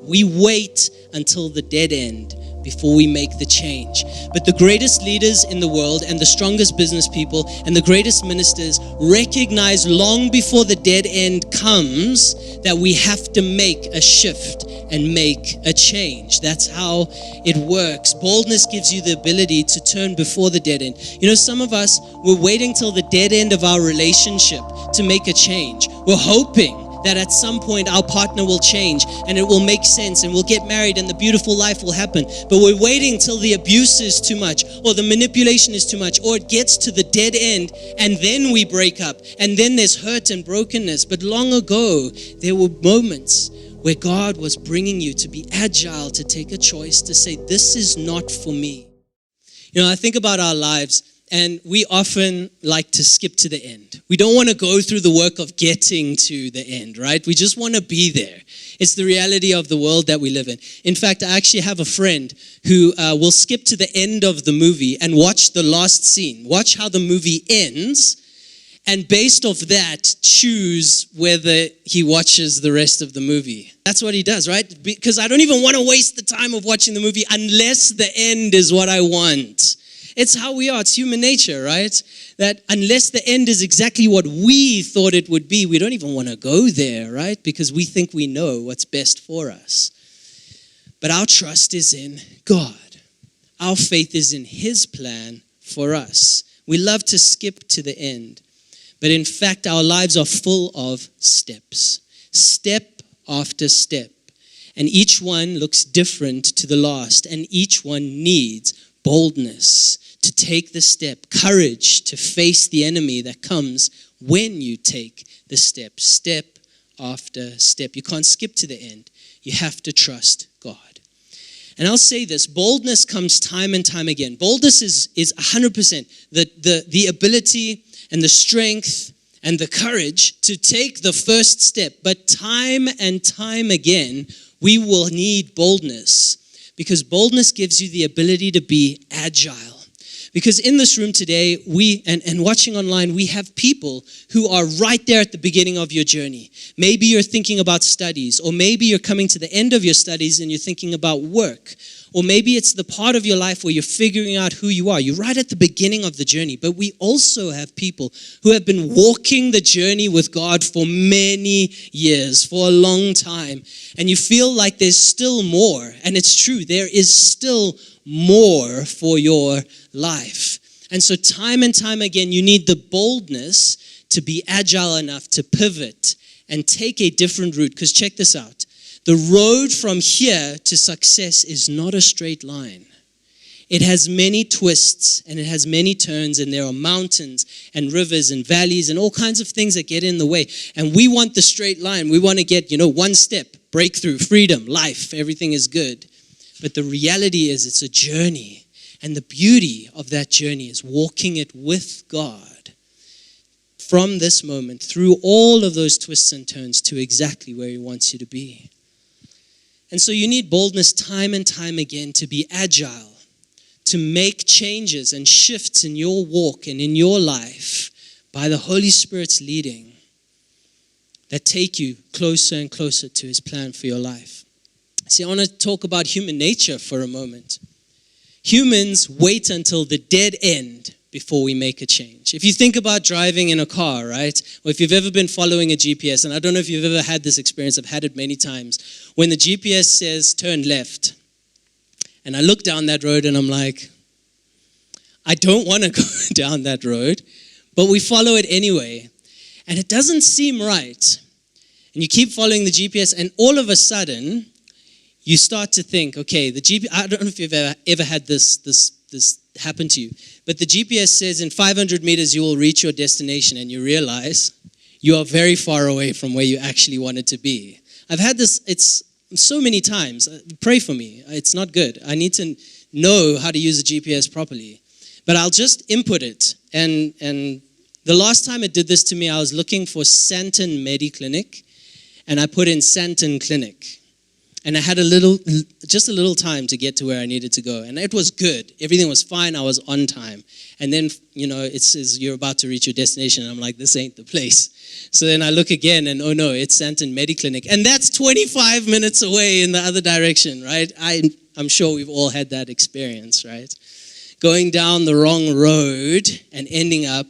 We wait until the dead end before we make the change. But the greatest leaders in the world and the strongest business people and the greatest ministers recognize long before the dead end comes that we have to make a shift and make a change. That's how it works. Boldness gives you the ability to turn before the dead end. You know, some of us, we're waiting till the dead end of our relationship to make a change. We're hoping that at some point our partner will change and it will make sense and we'll get married and the beautiful life will happen. But we're waiting till the abuse is too much or the manipulation is too much or it gets to the dead end and then we break up and then there's hurt and brokenness. But long ago, there were moments where God was bringing you to be agile, to take a choice, to say, this is not for me. You know, I think about our lives and we often like to skip to the end. We don't want to go through the work of getting to the end, right? We just want to be there. It's the reality of the world that we live in. In fact, I actually have a friend who will skip to the end of the movie and watch the last scene. Watch how the movie ends, and based off that, choose whether he watches the rest of the movie. That's what he does, right? Because I don't even want to waste the time of watching the movie unless the end is what I want. It's how we are. It's human nature, right? That unless the end is exactly what we thought it would be, we don't even want to go there, right? Because we think we know what's best for us. But our trust is in God. Our faith is in His plan for us. We love to skip to the end. But in fact, our lives are full of steps. Step after step. And each one looks different to the last. And each one needs boldness to take the step, courage to face the enemy that comes when you take the step after step. You can't skip to the end. You have to trust God. And I'll say this, boldness comes time and time again. Boldness is 100% the ability and the strength and the courage to take the first step. But time and time again, we will need boldness. Because boldness gives you the ability to be agile. Because in this room today, and watching online, we have people who are right there at the beginning of your journey. Maybe you're thinking about studies, or maybe you're coming to the end of your studies and you're thinking about work. Or maybe it's the part of your life where you're figuring out who you are. You're right at the beginning of the journey. But we also have people who have been walking the journey with God for many years, for a long time. And you feel like there's still more. And it's true, there is still more for your life. And so time and time again, you need the boldness to be agile enough to pivot and take a different route. Because check this out. The road from here to success is not a straight line. It has many twists and it has many turns, and there are mountains and rivers and valleys and all kinds of things that get in the way. And we want the straight line. We want to get, one step, breakthrough, freedom, life, everything is good. But the reality is it's a journey. And the beauty of that journey is walking it with God from this moment through all of those twists and turns to exactly where He wants you to be. And so you need boldness time and time again to be agile, to make changes and shifts in your walk and in your life by the Holy Spirit's leading that take you closer and closer to His plan for your life. See, I want to talk about human nature for a moment. Humans wait until the dead end before we make a change. If you think about driving in a car, right? Or if you've ever been following a GPS, and I don't know if you've ever had this experience, I've had it many times. When the GPS says turn left, and I look down that road and I'm like, I don't want to go down that road, but we follow it anyway. And it doesn't seem right. And you keep following the GPS, and all of a sudden, you start to think, okay, the GPS, I don't know if you've ever had this happen to you, but the GPS says in 500 meters you will reach your destination, and you realize you are very far away from where you actually wanted to be. I've had this, it's so many times. Pray for me. It's not good. I need to know how to use the GPS properly. But I'll just input it. And the last time it did this to me, I was looking for Santon Mediclinic, and I put in Santon Clinic. And I had just a little time to get to where I needed to go. And it was good. Everything was fine. I was on time. And then, it says you're about to reach your destination. And I'm like, this ain't the place. So then I look again and, oh no, it's Santon Mediclinic. And that's 25 minutes away in the other direction, right? I'm sure we've all had that experience, right? Going down the wrong road and ending up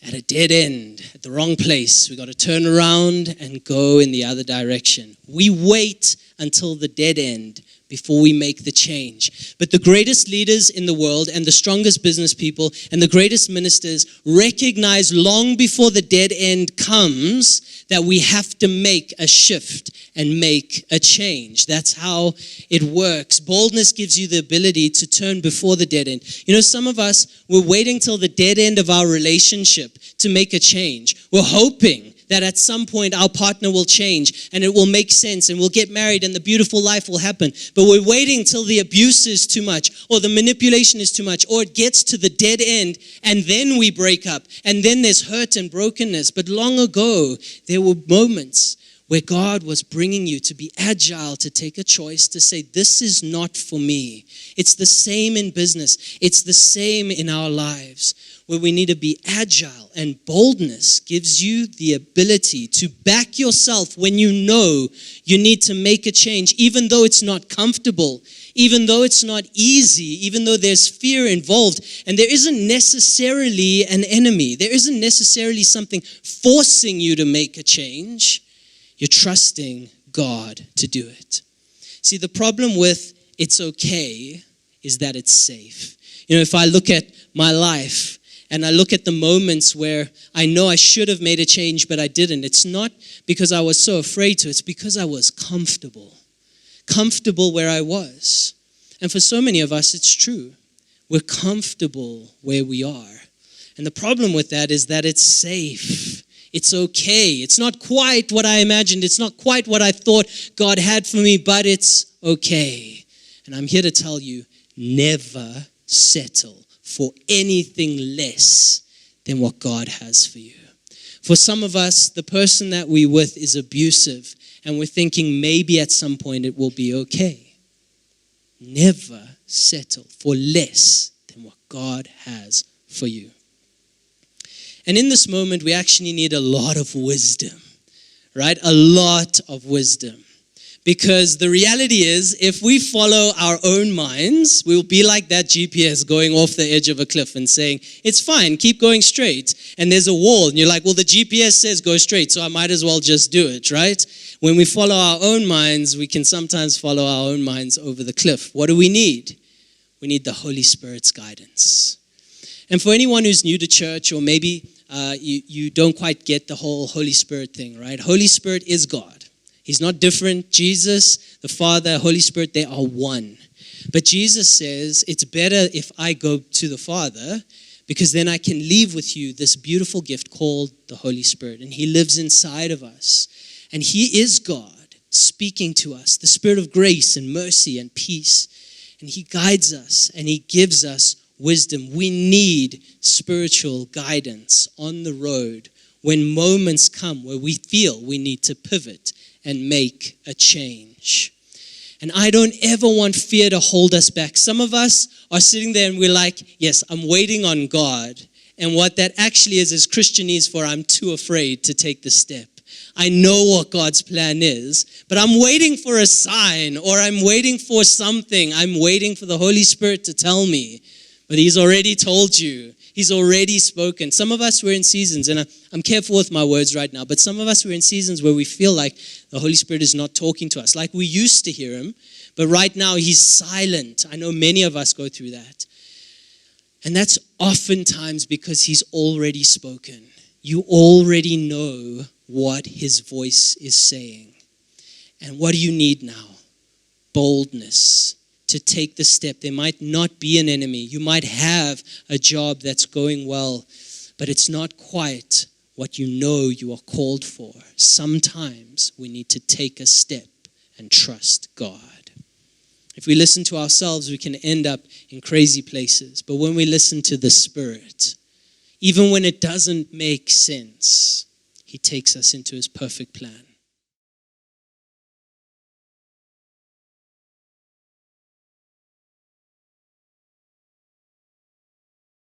at a dead end, at the wrong place. We got to turn around and go in the other direction. We wait until the dead end before we make the change. But the greatest leaders in the world and the strongest business people and the greatest ministers recognize long before the dead end comes that we have to make a shift and make a change. That's how it works. Boldness gives you the ability to turn before the dead end. Some of us, we're waiting till the dead end of our relationship to make a change. We're hoping that at some point our partner will change and it will make sense and we'll get married and the beautiful life will happen. But we're waiting till the abuse is too much or the manipulation is too much or it gets to the dead end and then we break up and then there's hurt and brokenness. But long ago, there were moments where God was bringing you to be agile, to take a choice, to say, this is not for me. It's the same in business. It's the same in our lives, where we need to be agile. And boldness gives you the ability to back yourself when you know you need to make a change, even though it's not comfortable, even though it's not easy, even though there's fear involved. And there isn't necessarily an enemy. There isn't necessarily something forcing you to make a change. You're trusting God to do it. See, the problem with it's okay is that it's safe. If I look at my life and I look at the moments where I know I should have made a change, but I didn't, it's not because I was so afraid to, it's because I was comfortable where I was. And for so many of us, it's true. We're comfortable where we are. And the problem with that is that it's safe. It's okay. It's not quite what I imagined. It's not quite what I thought God had for me, but it's okay. And I'm here to tell you, never settle for anything less than what God has for you. For some of us, the person that we're with is abusive, and we're thinking maybe at some point it will be okay. Never settle for less than what God has for you. And in this moment, we actually need a lot of wisdom, right? A lot of wisdom. Because the reality is, if we follow our own minds, we'll be like that GPS going off the edge of a cliff and saying, it's fine, keep going straight. And there's a wall, and you're like, well, the GPS says go straight, so I might as well just do it, right? When we follow our own minds, we can sometimes follow our own minds over the cliff. What do we need? We need the Holy Spirit's guidance. And for anyone who's new to church, or maybe you don't quite get the whole Holy Spirit thing, right? Holy Spirit is God. He's not different. Jesus, the Father, Holy Spirit, they are one. But Jesus says, it's better if I go to the Father, because then I can leave with you this beautiful gift called the Holy Spirit. And He lives inside of us. And He is God speaking to us, the Spirit of grace and mercy and peace. And He guides us and He gives us wisdom. We need spiritual guidance on the road when moments come where we feel we need to pivot and make a change. And I don't ever want fear to hold us back. Some of us are sitting there and we're like, yes, I'm waiting on God. And what that actually is Christianese for I'm too afraid to take the step. I know what God's plan is, but I'm waiting for a sign, or I'm waiting for something. I'm waiting for the Holy Spirit to tell me. But He's already told you. He's already spoken. Some of us, we're in seasons, and I'm careful with my words right now, but some of us, we're in seasons where we feel like the Holy Spirit is not talking to us, like we used to hear Him, but right now He's silent. I know many of us go through that. And that's oftentimes because He's already spoken. You already know what His voice is saying. And what do you need now? Boldness. To take the step. There might not be an enemy. You might have a job that's going well, but it's not quite what you know you are called for. Sometimes we need to take a step and trust God. If we listen to ourselves, we can end up in crazy places. But when we listen to the Spirit, even when it doesn't make sense, He takes us into His perfect plan.